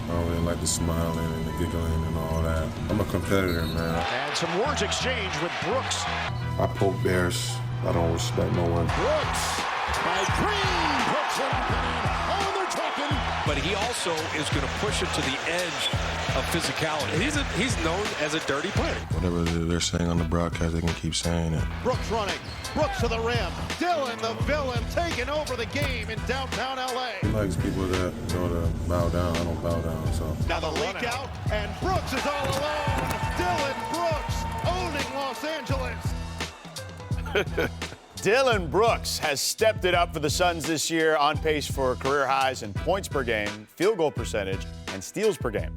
I don't really like the smiling and the giggling and all that. I'm a competitor, man. And some words exchanged with Brooks. I poke bears. I don't respect no one. Brooks by Green puts it up and in. Oh, they're talking. But he also is going to push it to the edge of physicality. He's known as a dirty player. Whatever they're saying on the broadcast, they can keep saying it. Brooks running. Brooks to the rim. Dillon, the villain, taking over the game in downtown L.A. He likes people that to bow down. I don't bow down, so. Now the leak out, and Brooks is all alone. Dillon Brooks owning Los Angeles. Dillon Brooks has stepped it up for the Suns this year, on pace for career highs in points per game, field goal percentage, and steals per game.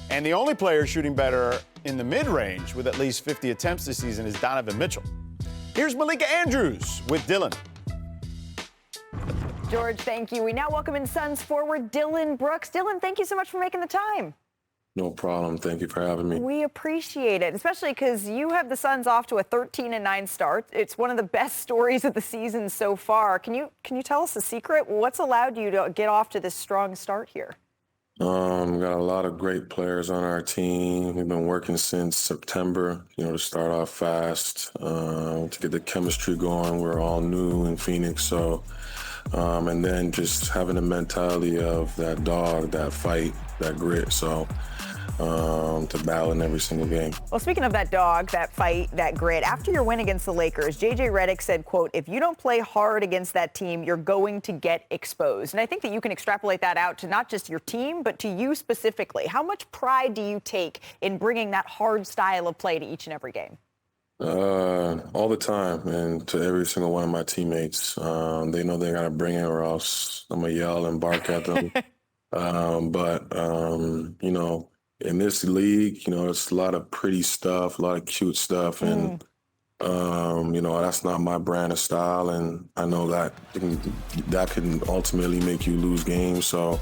And the only player shooting better in the mid-range with at least 50 attempts this season is Donovan Mitchell. Here's Malika Andrews with Dillon. George, thank you. We now welcome in Suns forward Dillon Brooks. Dillon, thank you so much for making the time. No problem. Thank you for having me. We appreciate it, especially because you have the Suns off to a 13-9 start. It's one of the best stories of the season so far. Can you tell us the secret? What's allowed you to get off to this strong start here? Got a lot of great players on our team. We've been working since September, to start off fast, to get the chemistry going. We're all new in Phoenix, so, and then just having the mentality of that dog, that fight, that grit, so to battle in every single game. Well, speaking of that dog, that fight, that grit, after your win against the Lakers, J.J. Redick said, quote, if you don't play hard against that team, you're going to get exposed. And I think that you can extrapolate that out to not just your team, but to you specifically. How much pride do you take in bringing that hard style of play to each and every game? All the time, and to every single one of my teammates. They know they got to bring it or else I'm going to yell and bark at them. In this league, it's a lot of pretty stuff, a lot of cute stuff, and that's not my brand of style, and I know that can ultimately make you lose games. So,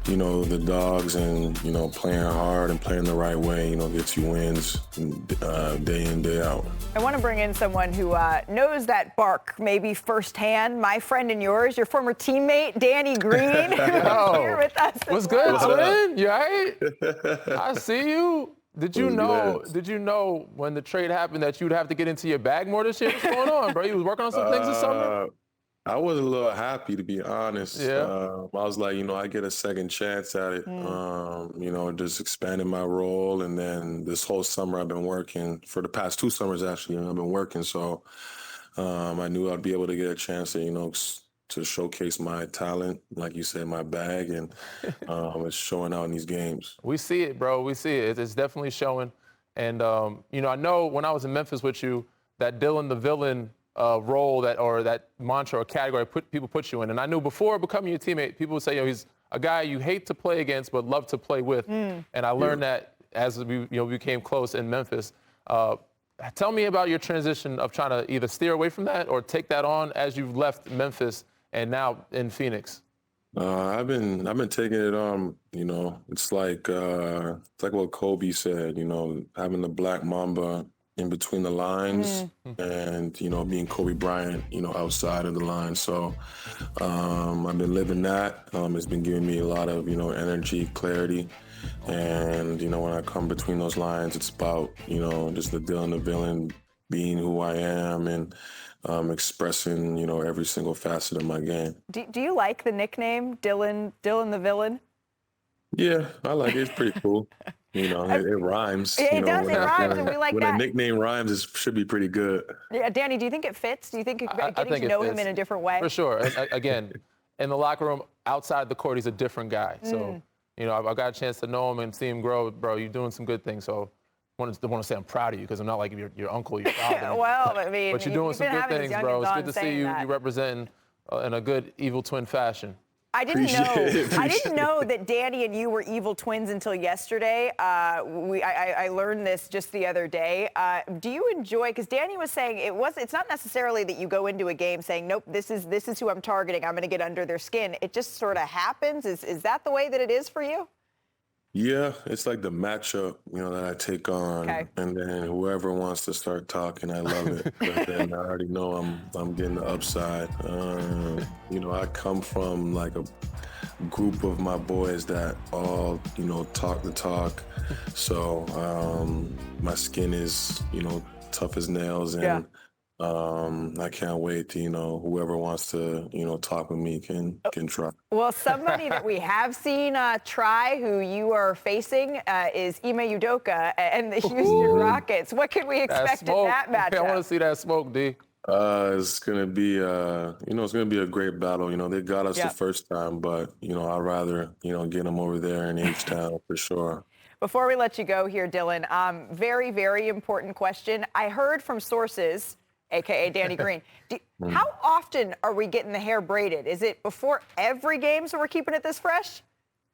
the dogs and playing hard and playing the right way, gets you wins day in, day out. I want to bring in someone who knows that bark maybe firsthand. My friend and yours, your former teammate Danny Green, who's here with us. What's good, twin? You all right? I see you. Did you know when the trade happened that you'd have to get into your bag more this year? What's going on, bro? You was working on some things this summer? I was a little happy, to be honest. Yeah. I was like, I get a second chance at it. Just expanding my role. And then this whole summer I've been working, for the past 2 summers actually, I've been working. So I knew I'd be able to get a chance to showcase my talent, like you said, my bag, and it's showing out in these games. We see it, bro. We see it. It's definitely showing. And, I know when I was in Memphis with you, that Dillon the villain role that mantra or category people put you in. And I knew before becoming your teammate, people would say, he's a guy you hate to play against but love to play with. And I learned that as we became close in Memphis. Tell me about your transition of trying to either steer away from that or take that on as you've left Memphis and now in Phoenix. I've been taking it on. It's like what Kobe said. Having the black mamba in between the lines, and being Kobe Bryant, outside of the line. So I've been living that. It's been giving me a lot of energy, clarity, and when I come between those lines, it's about just the Dillon the villain, being who I am, and expressing every single facet of my game. Do you like the nickname Dillon the villain? Yeah, I like it. It's pretty cool. It rhymes. It does. It rhymes, and we like when that. When a nickname rhymes, it should be pretty good. Yeah, Danny, do you think it fits? Do you think getting to know him in a different way? For sure. Again, in the locker room, outside the court, he's a different guy. So, I got a chance to know him and see him grow. Bro, you're doing some good things. So I want to say I'm proud of you because I'm not like your uncle, your father. Well, I mean, but you're doing some good things, bro. It's good to see you representing in a good evil twin fashion. I didn't know that Danny and you were evil twins until yesterday. I learned this just the other day. Do you enjoy? Because Danny was saying it's not necessarily that you go into a game saying, nope, this is who I'm targeting. I'm going to get under their skin. It just sort of happens. Is that the way that it is for you? Yeah, it's like the matchup, that I take on, and then whoever wants to start talking, I love it. But then I already know I'm getting the upside. I come from like a group of my boys that all, talk the talk. So my skin is, tough as nails, and I can't wait to, whoever wants to, talk with me can try. Well, somebody that we have seen try, who you are facing, is Ime Udoka and the Houston Rockets. What can we expect in that matchup? I want to see that smoke, D. It's gonna be, it's gonna be a great battle. They got us the first time, but I'd rather, get them over there in H-Town for sure. Before we let you go here, Dillon, very, very important question. I heard from sources, a.k.a. Danny Green, how often are we getting the hair braided? Is it before every game so we're keeping it this fresh?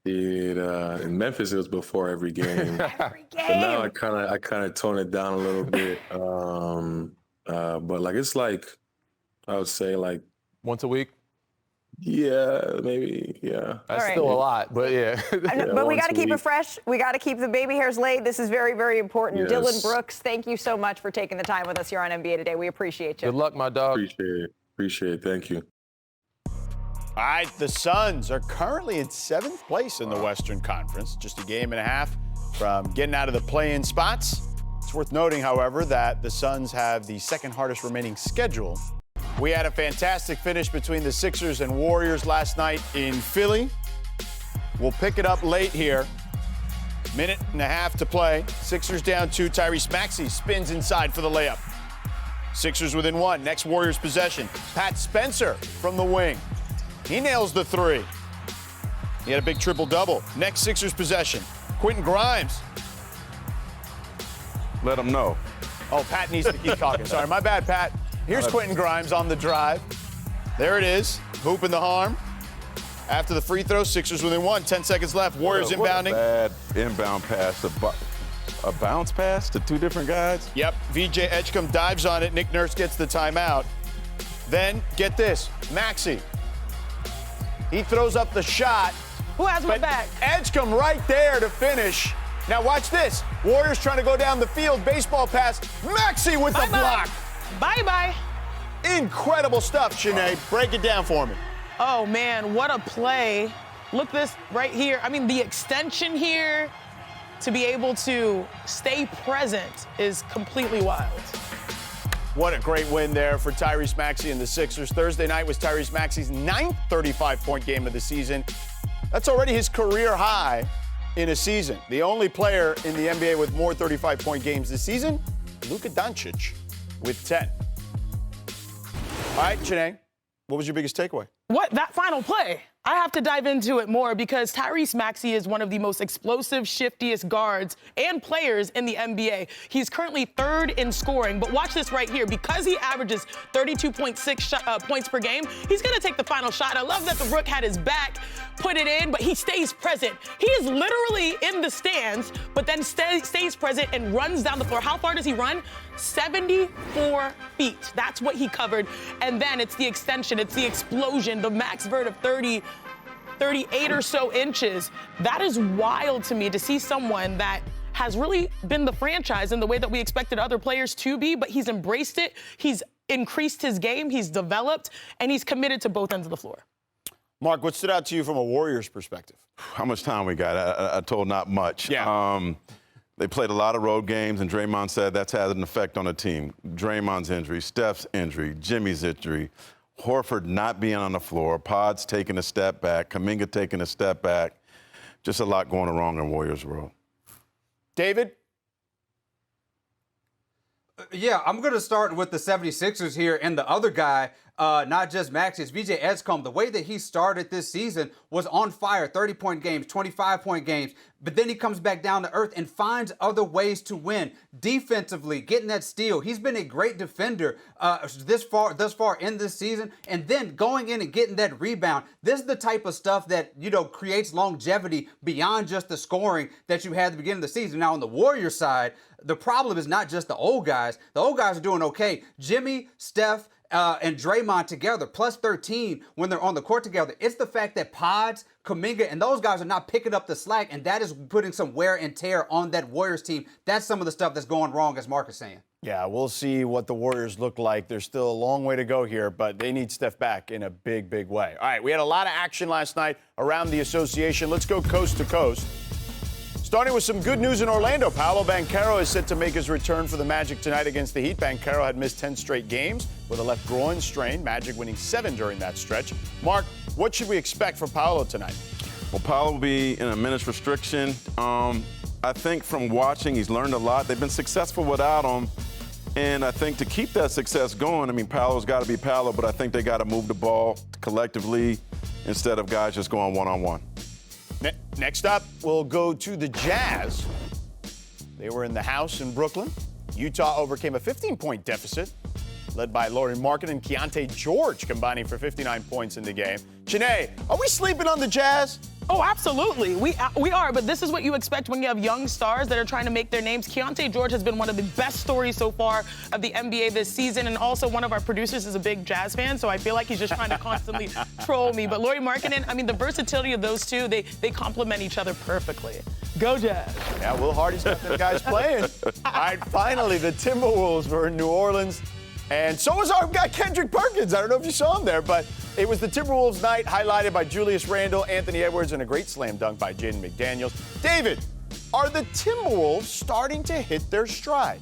In Memphis, it was before every game. Every game. But now I kind of tone it down a little bit. But it's I would say once a week. Yeah, maybe. Yeah. That's still a lot, but yeah. But we got to keep it fresh. We got to keep the baby hairs laid. This is very, very important. Yes. Dillon Brooks, thank you so much for taking the time with us here on NBA Today. We appreciate you. Good luck, my dog. Appreciate it. Thank you. All right, the Suns are currently in 7th place in the Western Conference, just a game and a half from getting out of the play-in spots. It's worth noting, however, that the Suns have the second hardest remaining schedule. We had a fantastic finish between the Sixers and Warriors last night in Philly. We'll pick it up late here. Minute and a half to play. Sixers down 2. Tyrese Maxey spins inside for the layup. Sixers within 1. Next Warriors possession. Pat Spencer from the wing. He nails the 3. He had a big triple-double. Next Sixers possession. Quentin Grimes. Let him know. Oh, Pat needs to keep talking. Sorry, my bad, Pat. Here's Quentin Grimes on the drive. There it is. Hooping the harm. After the free throw, Sixers within 1. 10 seconds left. Warriors inbounding. Bad inbound pass. A bounce pass to 2 different guys? Yep. VJ Edgecombe dives on it. Nick Nurse gets the timeout. Then, get this. Maxey. He throws up the shot. Who has my back? Edgecombe right there to finish. Now watch this. Warriors trying to go down the field. Baseball pass. Maxey with the block. Bye-bye. Incredible stuff, Chiney. Break it down for me. Oh, man, what a play. Look this right here. I mean, the extension here to be able to stay present is completely wild. What a great win there for Tyrese Maxey and the Sixers. Thursday night was Tyrese Maxey's 9th 35-point game of the season. That's already his career high in a season. The only player in the NBA with more 35-point games this season, Luka Doncic, with 10. All right, Chiney, what was your biggest takeaway? That final play. I have to dive into it more because Tyrese Maxey is one of the most explosive, shiftiest guards and players in the NBA. He's currently 3rd in scoring, but watch this right here. Because he averages 32.6 points per game, he's going to take the final shot. I love that the Rook had his back, put it in, but he stays present. He is literally in the stands, but then stays present and runs down the floor. How far does he run? 74 feet. That's what he covered. And then it's the extension, it's the explosion, the max vert of 38 or so inches. That is wild to me to see someone that has really been the franchise in the way that we expected other players to be, but he's embraced it. He's increased his game, he's developed, and he's committed to both ends of the floor. Mark, what stood out to you from a Warriors perspective? How much time we got? I told not much. Yeah. They played a lot of road games, and Draymond said that's had an effect on the team. Draymond's injury, Steph's injury, Jimmy's injury, Horford not being on the floor, Pod's taking a step back, Kuminga taking a step back. Just a lot going wrong in Warriors world. David? Yeah, I'm going to start with the 76ers here and the other guy, not just Maxey, it's VJ Edgecombe. The way that he started this season was on fire, 30-point games, 25-point games, but then he comes back down to earth and finds other ways to win. Defensively, getting that steal. He's been a great defender thus far in this season, and then going in and getting that rebound. This is the type of stuff that, creates longevity beyond just the scoring that you had at the beginning of the season. Now, on the Warriors side, the problem is not just the old guys. The old guys are doing okay. Jimmy, Steph, and Draymond together, plus 13 when they're on the court together. It's the fact that Pods, Kuminga, and those guys are not picking up the slack, and that is putting some wear and tear on that Warriors team. That's some of the stuff that's going wrong, as Marc is saying. Yeah, we'll see what the Warriors look like. There's still a long way to go here, but they need Steph back in a big, big way. All right, we had a lot of action last night around the association. Let's go coast to coast. Starting with some good news in Orlando. Paolo Banchero is set to make his return for the Magic tonight against the Heat. Banchero had missed 10 straight games with a left groin strain. Magic winning 7 during that stretch. Marc, what should we expect from Paolo tonight? Well, Paolo will be in a minutes restriction. I think from watching, he's learned a lot. They've been successful without him. And I think to keep that success going, I mean, Paolo's got to be Paolo, but I think they got to move the ball collectively instead of guys just going one-on-one. Next up, we'll go to the Jazz. They were in the house in Brooklyn. Utah overcame a 15-point deficit, led by Lauri Markkanen and Keontae George combining for 59 points in the game. Chiney, are we sleeping on the Jazz? Oh, absolutely. We are, but this is what you expect when you have young stars that are trying to make their names. Keontae George has been one of the best stories so far of the NBA this season, and also one of our producers is a big Jazz fan, so I feel like he's just trying to constantly troll me. But Lauri Markkanen, I mean, the versatility of those two, they complement each other perfectly. Go Jazz. Yeah, Will Hardy's got them guys playing. All right, finally, the Timberwolves were in New Orleans. And so was our guy Kendrick Perkins. I don't know if you saw him there, but it was the Timberwolves night highlighted by Julius Randle, Anthony Edwards, and a great slam dunk by Jaden McDaniels. David, are the Timberwolves starting to hit their stride?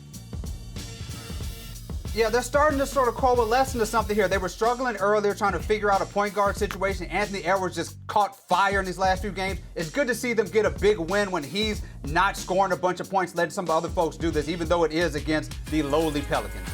Yeah, they're starting to sort of coalesce into something here. They were struggling earlier trying to figure out a point guard situation. Anthony Edwards just caught fire in these last few games. It's good to see them get a big win when he's not scoring a bunch of points, letting some other folks do this, even though it is against the lowly Pelicans.